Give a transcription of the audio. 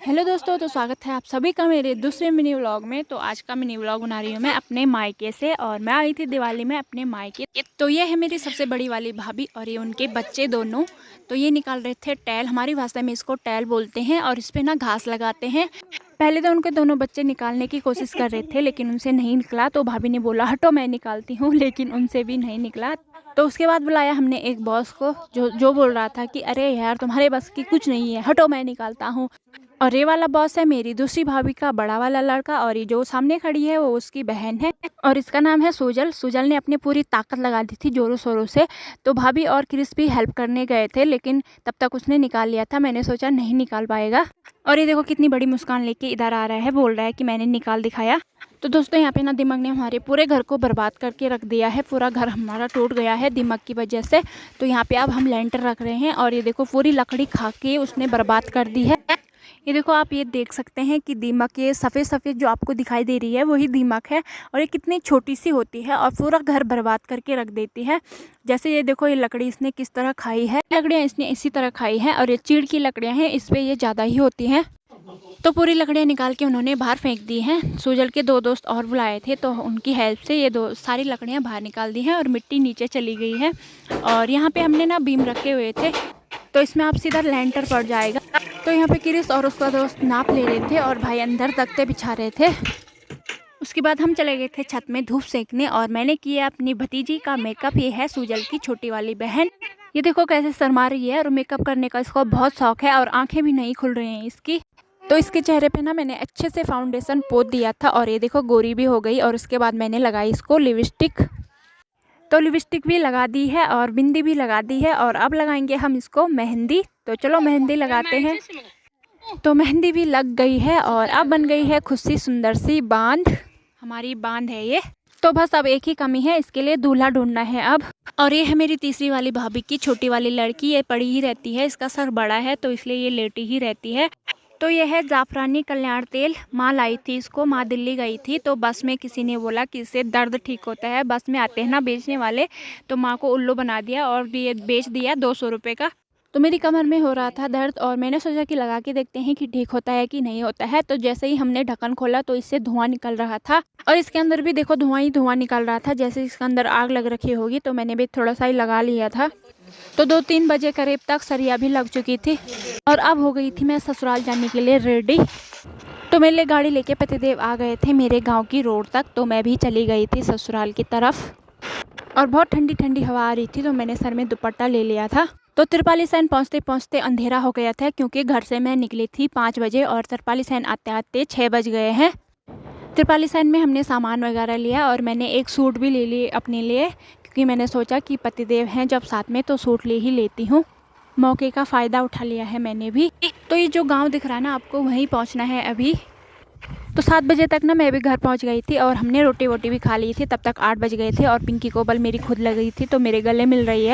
Hello दोस्तों, तो स्वागत है आप सभी का मेरे दूसरे मिनी व्लॉग में। तो आज का मिनी व्लॉग बना रही हूँ मैं अपने मायके से, और मैं आई थी दिवाली में अपने मायके। तो ये है मेरी सबसे बड़ी वाली भाभी और ये उनके बच्चे दोनों। तो ये निकाल रहे थे टैल, हमारी भाषा में इसको टैल बोलते हैं, और इस पे ना घास लगाते हैं। पहले तो उनके दोनों बच्चे निकालने की कोशिश कर रहे थे, लेकिन उनसे नहीं निकला। तो भाभी ने बोला हटो मैं निकालती हूँ, लेकिन उनसे भी नहीं निकला। तो उसके बाद बुलाया हमने एक बॉस को, जो बोल रहा था कि अरे यार तुम्हारे बस की कुछ नहीं है, हटो मैं निकालता हूँ। और ये वाला बॉस है मेरी दूसरी भाभी का बड़ा वाला लड़का, और ये जो सामने खड़ी है वो उसकी बहन है, और इसका नाम है सुजल। सुजल ने अपनी पूरी ताकत लगा दी थी जोरों शोरों से। तो भाभी और क्रिस भी हेल्प करने गए थे, लेकिन तब तक उसने निकाल लिया था। मैंने सोचा नहीं निकाल पाएगा। और ये देखो कितनी बड़ी मुस्कान लेके इधर आ रहा है, बोल रहा है कि मैंने निकाल दिखाया। तो दोस्तों यहाँ पे ना दिमाग ने हमारे पूरे घर को बर्बाद करके रख दिया है। पूरा घर हमारा टूट गया है दिमाग की वजह से। तो यहाँ पे अब हम लेंटर रख रहे हैं, और ये देखो पूरी लकड़ी खा के उसने बर्बाद कर दी है। ये देखो आप ये देख सकते हैं कि दीमक, ये सफ़ेद सफ़ेद जो आपको दिखाई दे रही है वही दीमक है, और ये कितनी छोटी सी होती है और पूरा घर बर्बाद करके रख देती है। जैसे ये देखो ये लकड़ी इसने किस तरह खाई है, लकड़ियाँ इसने इसी तरह खाई हैं, और ये चीड़ की लकड़ियाँ हैं, इस पर ये ज़्यादा ही होती हैं। तो पूरी लकड़ियाँ निकाल के उन्होंने बाहर फेंक दी हैं। सुजल के दो दोस्त और बुलाए थे, तो उनकी हेल्प से ये दो सारी लकड़ियाँ बाहर निकाल दी हैं, और मिट्टी नीचे चली गई है। और यहाँ पे हमने ना बीम रखे हुए थे, तो इसमें आप सीधा लेंटर पड़ जाएगा। तो यहाँ पे क्रिस और उसका दोस्त नाप ले रहे थे, और भाई अंदर तख्ते बिछा रहे थे। उसके बाद हम चले गए थे छत में धूप सेकने, और मैंने किया अपनी भतीजी का मेकअप। ये है सुजल की छोटी वाली बहन। ये देखो कैसे शर्मा रही है, और मेकअप करने का इसको बहुत शौक है, और आंखें भी नहीं खुल रही हैं इसकी। तो इसके चेहरे पे ना मैंने अच्छे से फाउंडेशन पोत दिया था, और ये देखो गोरी भी हो गई। और उसके बाद मैंने लगाई इसको लिपस्टिक। तो लिपस्टिक भी लगा दी है और बिंदी भी लगा दी है, और अब लगाएंगे हम इसको मेहंदी। तो चलो मेहंदी लगाते हैं। तो मेहंदी भी लग गई है, और अब बन गई है खुद सी सुंदर सी बांध। हमारी बांध है ये। तो बस अब एक ही कमी है, इसके लिए दूल्हा ढूंढना है अब। और ये है मेरी तीसरी वाली भाभी की छोटी वाली लड़की। ये पड़ी ही रहती है, इसका सर बड़ा है तो इसलिए ये लेटी ही रहती है। तो यह है जाफरानी कल्याण तेल। माँ लाई थी इसको, माँ दिल्ली गई थी, तो बस में किसी ने बोला कि इससे दर्द ठीक होता है। बस में आते हैं ना बेचने वाले, तो माँ को उल्लू बना दिया और ये बेच दिया 200 रुपये का। तो मेरी कमर में हो रहा था दर्द, और मैंने सोचा कि लगा के देखते हैं कि ठीक होता है कि नहीं होता है। तो जैसे ही हमने ढक्कन खोला तो इससे धुआं निकल रहा था, और इसके अंदर भी देखो धुआं ही धुआं निकल रहा था, जैसे इसके अंदर आग लग रखी होगी। तो मैंने भी थोड़ा सा ही लगा लिया था। तो 2-3 बजे करीब तक सरिया भी लग चुकी थी, और अब हो गई थी मैं ससुराल जाने के लिए रेडी। तो मेरे लिए गाड़ी लेके पतिदेव आ गए थे मेरे गांव की रोड तक, तो मैं भी चली गई थी ससुराल की तरफ। और बहुत ठंडी ठंडी हवा आ रही थी, तो मैंने सर में दुपट्टा ले लिया था। तो तिरपाली सैन पहुँचते पहुँचते अंधेरा हो गया था, क्योंकि घर से मैं निकली थी 5 बजे, और तिरपाली सैन आते आते 6 बज गए हैं। तिरपाली सैन में हमने सामान वगैरह लिया, और मैंने एक सूट भी ले लिए अपने लिए, क्योंकि मैंने सोचा कि पतिदेव हैं जब साथ में तो सूट ले ही लेती हूँ। मौके का फ़ायदा उठा लिया है मैंने भी। तो ये जो गांव दिख रहा है ना आपको, वहीं पहुंचना है अभी। तो 7 बजे तक ना मैं भी घर पहुंच गई थी, और हमने रोटी वोटी भी खा ली थी। तब तक 8 बज गए थे, और पिंकी को बल मेरी खुद लग गई थी, तो मेरे गले मिल रही है।